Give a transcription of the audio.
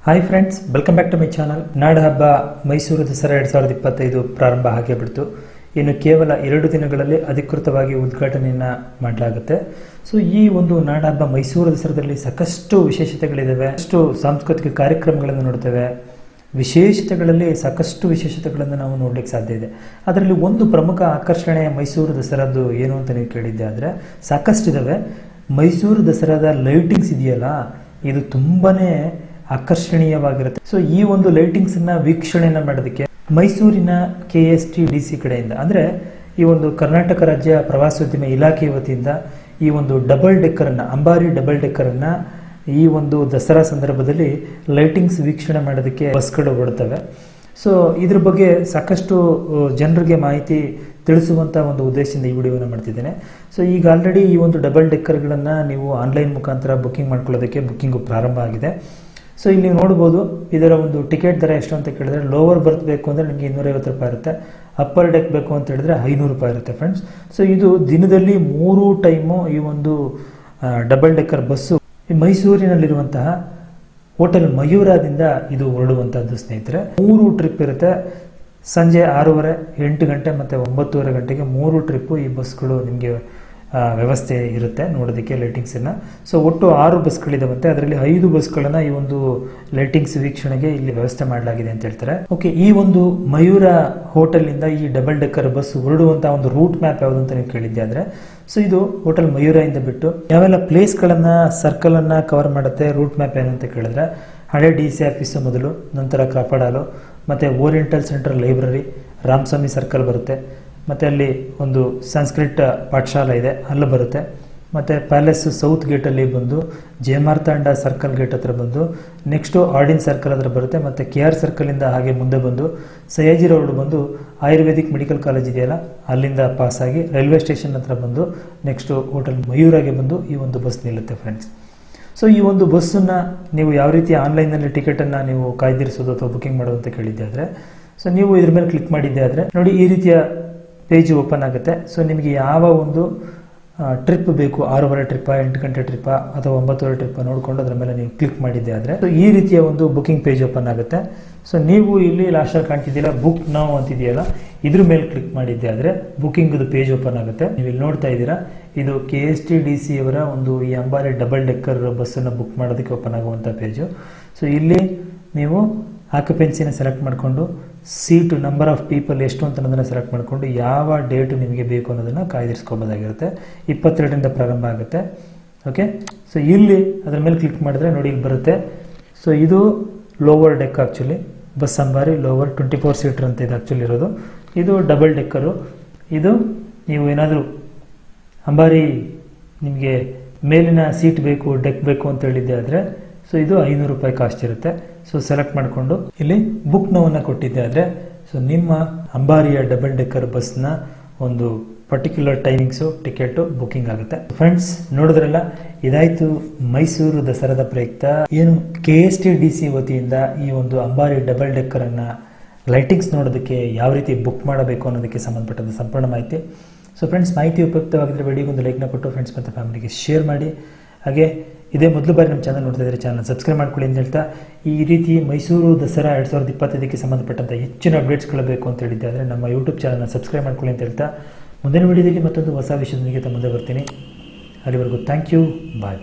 Hi friends, welcome back to my channel. ನಾಡಹಬ್ಬ ಮೈಸೂರು ದಸರಾ 2025 ಪ್ರಾರಂಭ ಆಗೇ ಬಿಡ್ತು. ಇನ್ನು ಕೇವಲ 2 ದಿನಗಳಲ್ಲಿ ಅಧಿಕೃತವಾಗಿ ಉದ್ಘಾಟನೆಯನ್ನು ಮಾಡಲಾಗುತ್ತೆ. ಸೊ ಈ ಒಂದು ನಾಡಹಬ್ಬ ಮೈಸೂರು ದಸರಾದಲ್ಲಿ ಸಾಕಷ್ಟು ವಿಶೇಷತೆಗಳಿದ್ದಾವೆ, ಸಾಕಷ್ಟು ಸಾಂಸ್ಕೃತಿಕ ಕಾರ್ಯಕ್ರಮಗಳನ್ನು ನೋಡ್ತೇವೆ. ವಿಶೇಷತೆಗಳಲ್ಲಿ ಸಾಕಷ್ಟು ವಿಶೇಷತೆಗಳನ್ನು ನಾವು ನೋಡ್ಲಿಕ್ಕೆ ಸಾಧ್ಯ ಇದೆ. ಅದರಲ್ಲಿ ಒಂದು ಪ್ರಮುಖ ಆಕರ್ಷಣೆ ಮೈಸೂರು ದಸರಾದ್ದು ಏನು ಅಂತ ನೀವು ಕೇಳಿದ್ದೆ ಆದರೆ ಸಾಕಷ್ಟು ಇದ್ದಾವೆ. ಮೈಸೂರು ದಸರಾದ ಲೈಟಿಂಗ್ಸ್ ಇದೆಯಲ್ಲ, ಇದು ತುಂಬಾನೇ ಆಕರ್ಷಣೀಯವಾಗಿರುತ್ತೆ. ಸೊ ಈ ಒಂದು ಲೈಟಿಂಗ್ಸ್ ಅನ್ನ ವೀಕ್ಷಣೆಯನ್ನ ಮಾಡೋದಕ್ಕೆ ಮೈಸೂರಿನ KSTDC ಕಡೆಯಿಂದ, ಅಂದ್ರೆ ಈ ಒಂದು ಕರ್ನಾಟಕ ರಾಜ್ಯ ಪ್ರವಾಸೋದ್ಯಮ ಇಲಾಖೆ ವತಿಯಿಂದ ಈ ಒಂದು ಡಬಲ್ ಡೆಕ್ಕರ್ ಅನ್ನ, ಅಂಬಾರಿ ಡಬಲ್ ಡೆಕ್ಕರ್ ಅನ್ನ ಈ ಒಂದು ದಸರಾ ಸಂದರ್ಭದಲ್ಲಿ ಲೈಟಿಂಗ್ಸ್ ವೀಕ್ಷಣೆ ಮಾಡೋದಕ್ಕೆ ಬಸ್ಗಳು ಹೊರಡ್ತವೆ. ಸೊ ಇದ್ರ ಬಗ್ಗೆ ಸಾಕಷ್ಟು ಜನರಿಗೆ ಮಾಹಿತಿ ತಿಳಿಸುವಂತ ಒಂದು ಉದ್ದೇಶದಿಂದ ಈ ವಿಡಿಯೋನ ಮಾಡ್ತಿದ್ದೇನೆ. ಸೊ ಈಗ ಆಲ್ರೆಡಿ ಈ ಒಂದು ಡಬಲ್ ಡೆಕ್ಕರ್ಗಳನ್ನ ನೀವು ಆನ್ಲೈನ್ ಮುಖಾಂತರ ಬುಕಿಂಗ್ ಮಾಡ್ಕೊಳ್ಳೋದಕ್ಕೆ ಬುಕಿಂಗ್ ಪ್ರಾರಂಭ ಆಗಿದೆ. ಸೊ ಇಲ್ಲಿ ನೀವು ನೋಡ್ಬೋದು, ಇದರ ಒಂದು ಟಿಕೆಟ್ ದರ ಎಷ್ಟು ಅಂತ ಕೇಳಿದ್ರೆ, ಲೋವರ್ ಬರ್ತ್ ಬೇಕು ಅಂದರೆ ನಿಮಗೆ 250 ರೂಪಾಯಿ ಇರುತ್ತೆ, ಅಪ್ಪರ್ ಡೆಕ್ ಬೇಕು ಅಂತ ಹೇಳಿದ್ರೆ 500 ರೂಪಾಯಿ ಇರುತ್ತೆ ಫ್ರೆಂಡ್ಸ್. ಸೊ ಇದು ದಿನದಲ್ಲಿ 3 ಟೈಮು ಈ ಒಂದು ಡಬಲ್ ಡೆಕ್ಕರ್ ಬಸ್ಸು ಮೈಸೂರಿನಲ್ಲಿರುವಂತಹ ಹೋಟೆಲ್ ಮಯೂರದಿಂದ ಇದು ಹೊರಡುವಂತಹದ್ದು ಸ್ನೇಹಿತರೆ. 3 ಟ್ರಿಪ್ ಇರುತ್ತೆ. ಸಂಜೆ 6:30, 8 ಗಂಟೆ ಮತ್ತು 9:30 ಗಂಟೆಗೆ 3 ಟ್ರಿಪ್ಪು ಈ ಬಸ್ಗಳು ನಿಮಗೆ ವ್ಯವಸ್ಥೆ ಇರುತ್ತೆ ನೋಡೋದಕ್ಕೆ ಲೈಟಿಂಗ್ಸನ್ನು. ಸೊ ಒಟ್ಟು 6 ಬಸ್ಗಳಿದಾವಂತೆ. ಅದರಲ್ಲಿ 5 ಬಸ್ಗಳನ್ನು ಈ ಒಂದು ಲೈಟಿಂಗ್ಸ್ ವೀಕ್ಷಣೆಗೆ ಇಲ್ಲಿ ವ್ಯವಸ್ಥೆ ಮಾಡಲಾಗಿದೆ ಅಂತ ಹೇಳ್ತಾರೆ. ಓಕೆ, ಈ ಒಂದು ಮಯೂರ ಹೋಟೆಲ್ನಿಂದ ಈ ಡಬಲ್ ಡೆಕ್ಕರ್ ಬಸ್ ಹೊರಡುವಂತಹ ಒಂದು ರೂಟ್ ಮ್ಯಾಪ್ ಯಾವುದು ಅಂತ ನೀವು ಕೇಳಿದ್ದೆ ಆದರೆ, ಸೊ ಇದು ಹೋಟೆಲ್ ಮಯೂರ ಇಂದ ಬಿಟ್ಟು ಯಾವೆಲ್ಲ ಪ್ಲೇಸ್ಗಳನ್ನ ಸರ್ಕಲ್ ಅನ್ನ ಕವರ್ ಮಾಡುತ್ತೆ. ರೂಟ್ ಮ್ಯಾಪ್ ಏನು ಅಂತ ಕೇಳಿದ್ರೆ, ಹಳೆ DC ಆಫೀಸು ಮೊದಲು, ನಂತರ ಕ್ರಾಪಡಾಲು, ಮತ್ತೆ oriental central library, Ramaswamy circle ಬರುತ್ತೆ, ಮತ್ತು ಅಲ್ಲಿ ಒಂದು ಸಂಸ್ಕೃತ ಪಾಠಶಾಲೆ ಇದೆ, ಅಲ್ಲಿ ಬರುತ್ತೆ. ಮತ್ತು ಪ್ಯಾಲೇಸ್ ಸೌತ್ ಗೇಟಲ್ಲಿ ಬಂದು ಜಯಮಾರ್ತಾಂಡ ಸರ್ಕಲ್ ಗೇಟ್ ಹತ್ರ ಬಂದು ನೆಕ್ಸ್ಟು ಆರ್ಡಿನ್ ಸರ್ಕಲ್ ಹತ್ರ ಬರುತ್ತೆ. ಮತ್ತು KR ಸರ್ಕಲಿಂದ ಹಾಗೆ ಮುಂದೆ ಬಂದು ಸಯಾಜಿ ರೋಡ್ ಬಂದು ಆಯುರ್ವೇದಿಕ್ ಮೆಡಿಕಲ್ ಕಾಲೇಜ್ ಇದೆಯಲ್ಲ, ಅಲ್ಲಿಂದ ಪಾಸಾಗಿ ರೈಲ್ವೆ ಸ್ಟೇಷನ್ ಹತ್ರ ಬಂದು ನೆಕ್ಸ್ಟು ಹೋಟೆಲ್ ಮಯೂರಾಗೆ ಬಂದು ಈ ಒಂದು ಬಸ್ ನಿಲ್ಲುತ್ತೆ ಫ್ರೆಂಡ್ಸ್. ಸೊ ಈ ಒಂದು ಬಸ್ಸನ್ನು ನೀವು ಯಾವ ರೀತಿ ಆನ್ಲೈನಲ್ಲಿ ಟಿಕೆಟನ್ನು ನೀವು ಕಾಯ್ದಿರಿಸೋದು ಅಥವಾ ಬುಕಿಂಗ್ ಮಾಡೋದು ಅಂತ ಕೇಳಿದ್ದೆ ಆದರೆ, ಸೊ ನೀವು ಇದ್ರ ಮೇಲೆ ಕ್ಲಿಕ್ ಮಾಡಿದ್ದೆ ಆದರೆ ನೋಡಿ ಈ ರೀತಿಯ ಪೇಜ್ ಓಪನ್ ಆಗುತ್ತೆ. ಸೊ ನಿಮಗೆ ಯಾವ ಒಂದು ಟ್ರಿಪ್ ಬೇಕು, 6:30 ಟ್ರಿಪ್ಪ, 8 ಗಂಟೆ ಟ್ರಿಪ್ಪ ಅಥವಾ 9:30 ಟ್ರಿಪ್ಪ ನೋಡಿಕೊಂಡು ಅದರ ಮೇಲೆ ನೀವು ಕ್ಲಿಕ್ ಮಾಡಿದ್ದೆ ಆದರೆ ಸೊ ಈ ರೀತಿಯ ಒಂದು ಬುಕಿಂಗ್ ಪೇಜ್ ಓಪನ್ ಆಗುತ್ತೆ. ಸೊ ನೀವು ಇಲ್ಲಿ ಲಾಸ್ಟಲ್ಲಿ ಕಾಣ್ತಿದ್ದೀರಾ ಬುಕ್ ನೌ ಅಂತಿದೆಯಲ್ಲ, ಇದ್ರ ಮೇಲೆ ಕ್ಲಿಕ್ ಮಾಡಿದ್ದೆ ಆದರೆ ಬುಕಿಂಗ್ ಪೇಜ್ ಓಪನ್ ಆಗುತ್ತೆ. ನೀವು ಇಲ್ಲಿ ನೋಡ್ತಾ ಇದ್ದೀರಾ, ಇದು KSTDC ಅವರ ಒಂದು ಈ ಅಂಬಾರಿ ಡಬಲ್ ಡೆಕ್ಕರ್ ಬಸ್ಸನ್ನು ಬುಕ್ ಮಾಡೋದಕ್ಕೆ ಓಪನ್ ಆಗುವಂಥ ಪೇಜು. ಸೊ ಇಲ್ಲಿ ನೀವು ಆಕ್ಯುಪೆನ್ಸಿನ ಸೆಲೆಕ್ಟ್ ಮಾಡಿಕೊಂಡು ಸೀಟು ನಂಬರ್ ಆಫ್ ಪೀಪಲ್ ಎಷ್ಟು ಅಂತ ಅನ್ನೋದನ್ನು ಸೆಲೆಕ್ಟ್ ಮಾಡಿಕೊಂಡು ಯಾವ ಡೇಟು ನಿಮಗೆ ಬೇಕು ಅನ್ನೋದನ್ನು ಕಾಯ್ದಿರಿಸ್ಕೋಬೋದಾಗಿರುತ್ತೆ. 22ರಿಂದ ಪ್ರಾರಂಭ ಆಗುತ್ತೆ. ಓಕೆ, ಸೊ ಇಲ್ಲಿ ಅದರ ಮೇಲೆ ಕ್ಲಿಕ್ ಮಾಡಿದ್ರೆ ನೋಡಿ ಇಲ್ಲಿ ಬರುತ್ತೆ. ಸೊ ಇದು ಲೋವರ್ ಡೆಕ್ ಆ್ಯಕ್ಚುಲಿ ಬಸ್ ಅಂಬಾರಿ ಲೋವರ್ 24 ಸೀಟರ್ ಅಂತ ಇದು ಆ್ಯಕ್ಚುಲಿ ಇರೋದು. ಇದು ಡಬಲ್ ಡೆಕ್ಕರು. ಇದು ನೀವು ಏನಾದರೂ ಅಂಬಾರಿ ನಿಮಗೆ ಮೇಲಿನ ಸೀಟ್ ಬೇಕು, ಡೆಕ್ ಬೇಕು ಅಂತ ಹೇಳಿದ್ದೆ ಆದರೆ ಸೊ ಇದು 500 ರೂಪಾಯಿ ಕಾಸ್ಟ್ ಇರುತ್ತೆ. ಸೊ ಸೆಲೆಕ್ಟ್ ಮಾಡಿಕೊಂಡು ಇಲ್ಲಿ ಬುಕ್ ನೌವನ್ನು ಕೊಟ್ಟಿದ್ದೆ ಆದರೆ ಸೊ ನಿಮ್ಮ ಅಂಬಾರಿಯ ಡಬಲ್ ಡೆಕ್ಕರ್ ಬಸ್ನ ಒಂದು ಪರ್ಟಿಕ್ಯುಲರ್ ಟೈಮಿಂಗ್ಸು ಟಿಕೆಟು ಬುಕಿಂಗ್ ಆಗುತ್ತೆ. ಫ್ರೆಂಡ್ಸ್ ನೋಡಿದ್ರಲ್ಲ, ಇದಾಯಿತು ಮೈಸೂರು ದಸರಾದ ಪ್ರಯುಕ್ತ ಏನು KSTDC ವತಿಯಿಂದ ಈ ಒಂದು ಅಂಬಾರಿ ಡಬಲ್ ಡೆಕ್ಕರನ್ನು ಲೈಟಿಂಗ್ಸ್ ನೋಡೋದಕ್ಕೆ ಯಾವ ರೀತಿ ಬುಕ್ ಮಾಡಬೇಕು ಅನ್ನೋದಕ್ಕೆ ಸಂಬಂಧಪಟ್ಟಂಥ ಸಂಪೂರ್ಣ ಮಾಹಿತಿ. ಸೊ ಫ್ರೆಂಡ್ಸ್, ಮಾಹಿತಿ ಉಪಯುಕ್ತವಾಗಿದ್ದರೆ ವಿಡಿಯೋಗೊಂದು ಲೈಕ್ನ ಕೊಟ್ಟು ಫ್ರೆಂಡ್ಸ್ ಮತ್ತು ಫ್ಯಾಮಿಲಿಗೆ ಶೇರ್ ಮಾಡಿ. ಹಾಗೆ ಇದೇ ಮೊದಲು ಬಾರಿ ನಮ್ಮ ಚಾನಲ್ ನೋಡ್ತಾ ಇದ್ದರೆ ಚಾನಲ್ ಸಬ್ಸ್ಕ್ರೈಬ್ ಮಾಡ್ಕೊಳ್ಳಿ ಅಂತ ಹೇಳ್ತಾ, ಈ ರೀತಿ ಮೈಸೂರು ದಸರಾ 2025ಕ್ಕೆ ಸಂಬಂಧಪಟ್ಟಂಥ ಹೆಚ್ಚಿನ ಅಪ್ಡೇಟ್ಸ್ಗಳು ಬೇಕು ಅಂತ ಹೇಳಿದ್ದೆ ಆದರೆ ನಮ್ಮ ಯೂಟ್ಯೂಬ್ ಚಾನಲ್ನ ಸಬ್ಸ್ಕ್ರೈಬ್ ಮಾಡ್ಕೊಳ್ಳಿ ಅಂತ ಹೇಳ್ತಾ, ಮುಂದಿನ ವಿಡಿಯೋದಲ್ಲಿ ಮತ್ತೊಂದು ಹೊಸ ವಿಷಯದೊಂದಿಗೆ ಮುಂದೆ ಬರ್ತೀನಿ. ಅಲ್ಲಿವರೆಗೂ ಥ್ಯಾಂಕ್ ಯು, ಬಾಯ್.